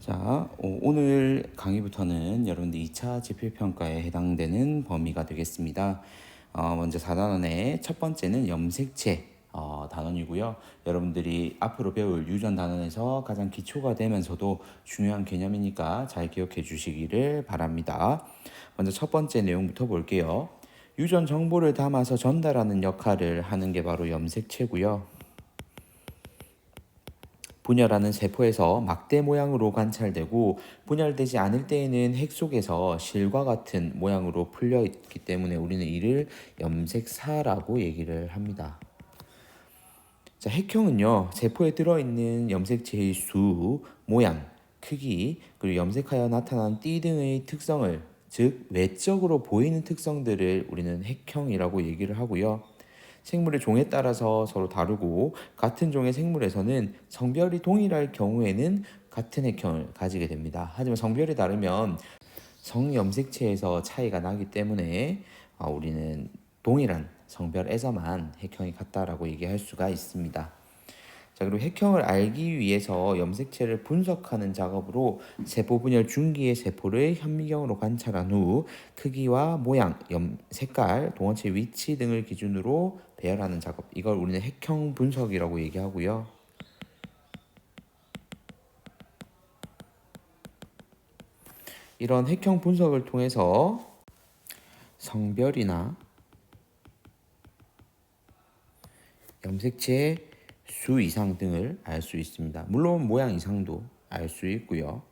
자, 오늘 강의부터는 여러분들 2차 지필평가에 해당되는 범위가 되겠습니다. 먼저 4단원의 첫 번째는 염색체 단원이고요. 여러분들이 앞으로 배울 유전 단원에서 가장 기초가 되면서도 중요한 개념이니까 잘 기억해 주시기를 바랍니다. 먼저 첫 번째 내용부터 볼게요. 유전 정보를 담아서 전달하는 역할을 하는 게 바로 염색체고요. 분열하는 세포에서 막대 모양으로 관찰되고 분열되지 않을 때에는 핵 속에서 실과 같은 모양으로 풀려 있기 때문에 우리는 이를 염색사라고 얘기를 합니다. 자, 핵형은요, 세포에 들어있는 염색체의 수, 모양, 크기, 그리고 염색하여 나타난 띠 등의 특성을, 즉 외적으로 보이는 특성들을 우리는 핵형이라고 얘기를 하고요. 생물의 종에 따라서 서로 다르고 같은 종의 생물에서는 성별이 동일할 경우에는 같은 핵형을 가지게 됩니다. 하지만 성별이 다르면 성염색체에서 차이가 나기 때문에 우리는 동일한 성별에서만 핵형이 같다라고 얘기할 수가 있습니다. 자, 그리고 핵형을 알기 위해서 염색체를 분석하는 작업으로 세포 분열 중기의 세포를 현미경으로 관찰한 후 크기와 모양, 색깔, 동원체 위치 등을 기준으로 배열하는 작업. 이걸 우리는 핵형 분석이라고 얘기하고요. 이런 핵형 분석을 통해서 성별이나 염색체의 수 이상 등을 알 수 있습니다. 물론 모양 이상도 알 수 있고요.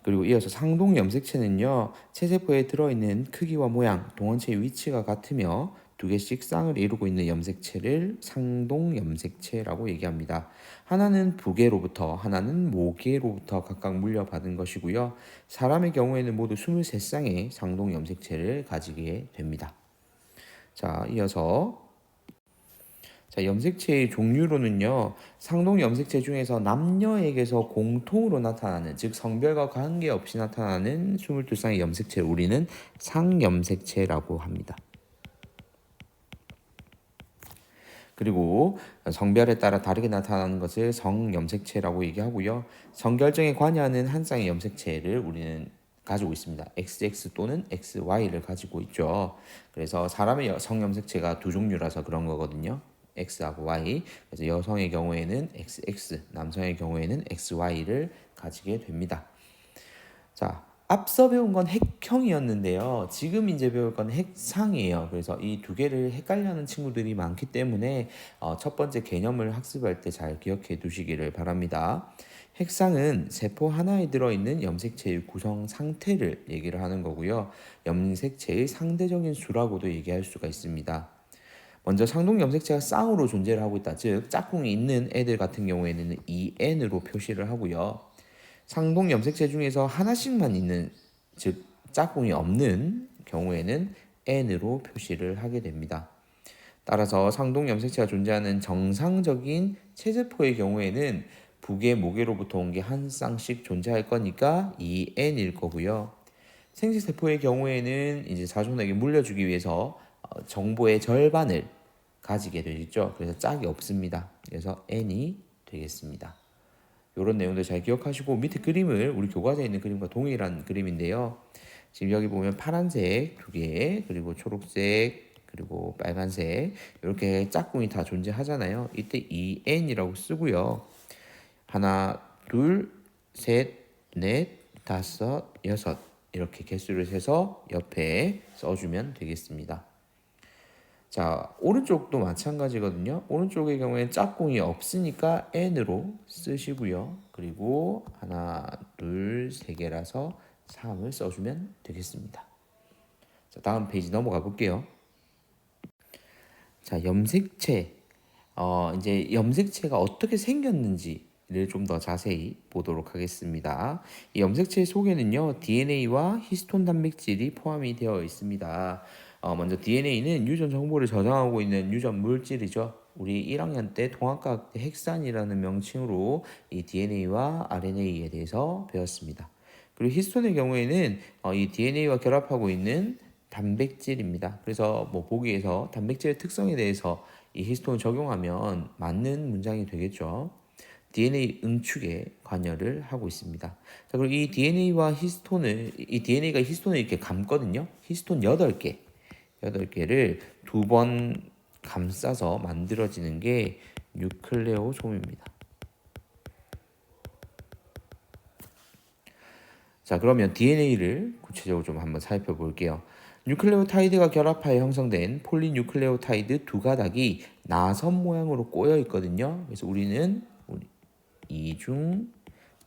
그리고 이어서 상동 염색체는요, 체세포에 들어있는 크기와 모양, 동원체의 위치가 같으며 두 개씩 쌍을 이루고 있는 염색체를 상동 염색체라고 얘기합니다. 하나는 부계로부터, 하나는 모계로부터 각각 물려받은 것이고요. 사람의 경우에는 모두 23쌍의 상동 염색체를 가지게 됩니다. 자, 이어서 염색체의 종류로는요, 상동 염색체 중에서 남녀에게서 공통으로 나타나는, 즉 성별과 관계없이 나타나는 22쌍의 염색체를 우리는 상염색체라고 합니다. 그리고 성별에 따라 다르게 나타나는 것을 성염색체라고 얘기하고요. 성결정에 관여하는 한 쌍의 염색체를 우리는 가지고 있습니다. XX 또는 XY를 가지고 있죠. 그래서 사람의 성염색체가 두 종류라서 그런 거거든요. X하고 Y. 그래서 여성의 경우에는 XX, 남성의 경우에는 XY를 가지게 됩니다. 자, 앞서 배운 건 핵형이었는데요. 지금 이제 배울 건 핵상이에요. 그래서 이 두 개를 헷갈려하는 친구들이 많기 때문에 첫 번째 개념을 학습할 때 잘 기억해 두시기를 바랍니다. 핵상은 세포 하나에 들어있는 염색체의 구성 상태를 얘기를 하는 거고요. 염색체의 상대적인 수라고도 얘기할 수가 있습니다. 먼저 상동 염색체가 쌍으로 존재를 하고 있다. 즉 짝꿍이 있는 애들 같은 경우에는 EN으로 표시를 하고요. 상동 염색체 중에서 하나씩만 있는, 즉 짝꿍이 없는 경우에는 N으로 표시를 하게 됩니다. 따라서 상동 염색체가 존재하는 정상적인 체세포의 경우에는 부계, 모계로부터 온 게 한 쌍씩 존재할 거니까 EN일 거고요. 생식세포의 경우에는 이제 자손에게 물려주기 위해서 정보의 절반을 가지게 되겠죠. 그래서 짝이 없습니다. 그래서 N이 되겠습니다. 이런 내용들 잘 기억하시고 밑에 그림을 우리 교과서에 있는 그림과 동일한 그림인데요. 지금 여기 보면 파란색 두 개, 그리고 초록색, 그리고 빨간색 이렇게 짝꿍이 다 존재하잖아요. 이때 EN이라고 쓰고요. 하나, 둘, 셋, 넷, 다섯, 여섯 이렇게 개수를 세서 옆에 써주면 되겠습니다. 자, 오른쪽도 마찬가지거든요. 오른쪽의 경우에는 짝꿍이 없으니까 n으로 쓰시고요. 그리고 하나, 둘, 세 개라서 3을 써주면 되겠습니다. 자, 다음 페이지 넘어가 볼게요. 자, 염색체. 이제 염색체가 어떻게 생겼는지를 좀 더 자세히 보도록 하겠습니다. 이 염색체 속에는요, DNA와 히스톤 단백질이 포함이 되어 있습니다. 먼저 DNA는 유전 정보를 저장하고 있는 유전 물질이죠. 우리 1학년 때 통합과학 때 핵산이라는 명칭으로 이 DNA와 RNA에 대해서 배웠습니다. 그리고 히스톤의 경우에는 이 DNA와 결합하고 있는 단백질입니다. 그래서 뭐 보기에서 단백질의 특성에 대해서 이 히스톤을 적용하면 맞는 문장이 되겠죠. DNA 응축에 관여를 하고 있습니다. 자, 그리고 이 DNA가 히스톤을 이렇게 감거든요. 히스톤 8개를 두 번 감싸서 만들어지는 게 뉴클레오솜입니다. 자, 그러면 DNA를 구체적으로 좀 한번 살펴볼게요. 뉴클레오타이드가 결합하여 형성된 폴리뉴클레오타이드 두 가닥이 나선 모양으로 꼬여 있거든요. 그래서 우리는 이중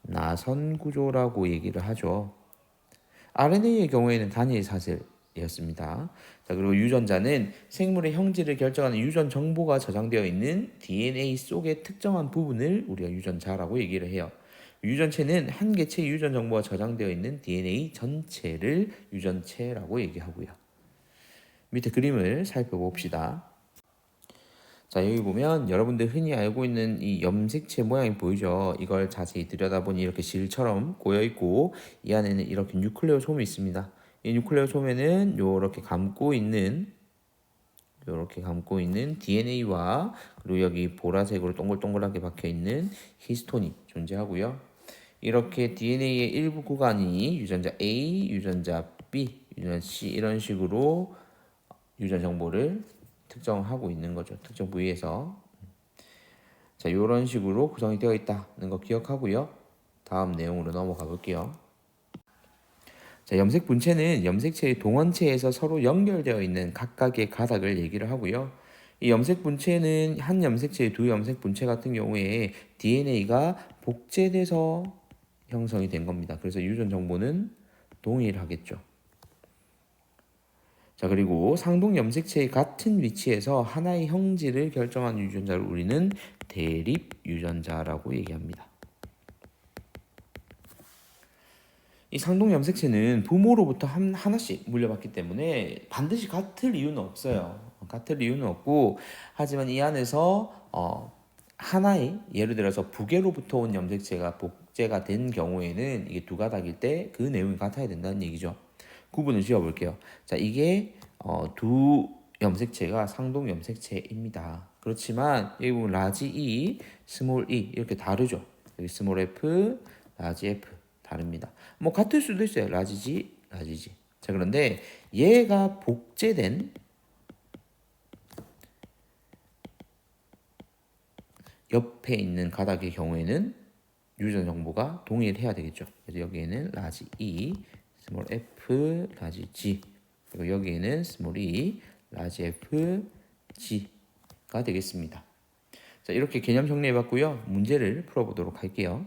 나선 구조라고 얘기를 하죠. RNA의 경우에는 단일 사슬이었습니다. 자, 그리고 유전자는 생물의 형질을 결정하는 유전 정보가 저장되어 있는 DNA 속의 특정한 부분을 우리가 유전자라고 얘기를 해요. 유전체는 한 개체의 유전 정보가 저장되어 있는 DNA 전체를 유전체라고 얘기하고요. 밑에 그림을 살펴봅시다. 자, 여기 보면 여러분들 흔히 알고 있는 이 염색체 모양이 보이죠? 이걸 자세히 들여다보니 이렇게 실처럼 고여 있고 이 안에는 이렇게 뉴클레오솜이 있습니다. 이 뉴클레오솜에는 이렇게 감고 있는 DNA와 그리고 여기 보라색으로 동글동글하게 박혀 있는 히스톤이 존재하고요. 이렇게 DNA의 일부 구간이 유전자 A, 유전자 B, 유전자 C 이런 식으로 유전 정보를 특정하고 있는 거죠. 특정 부위에서. 자, 이런 식으로 구성이 되어 있다는 거 기억하고요. 다음 내용으로 넘어가 볼게요. 자, 염색 분체는 염색체의 동원체에서 서로 연결되어 있는 각각의 가닥을 얘기를 하고요. 이 염색 분체는 한 염색체의 두 염색 분체 같은 경우에 DNA가 복제돼서 형성이 된 겁니다. 그래서 유전 정보는 동일하겠죠. 자, 그리고 상동 염색체의 같은 위치에서 하나의 형질을 결정하는 유전자를 우리는 대립 유전자라고 얘기합니다. 이 상동 염색체는 부모로부터 하나씩 물려받기 때문에 반드시 같을 이유는 없어요. 같을 이유는 없고, 하지만 이 안에서 하나의 예를 들어서 부계로부터 온 염색체가 복제가 된 경우에는 이게 두 가닥일 때 그 내용이 같아야 된다는 얘기죠. 구분을 지어볼게요. 자, 이게 두 염색체가 상동 염색체입니다. 그렇지만 여기 보면 라지 E, 스몰 e 이렇게 다르죠. 여기 스몰 f, 라지 f 다릅니다. 뭐 같을 수도 있어요. 라지 G, 라지 G. 자, 그런데 얘가 복제된 옆에 있는 가닥의 경우에는 유전 정보가 동일해야 되겠죠. 그래서 여기에는 라지 E, 스몰 f, 라지 G. 그리고 여기에는 스몰 e, 라지 f, g가 되겠습니다. 자, 이렇게 개념 정리해봤고요. 문제를 풀어보도록 할게요.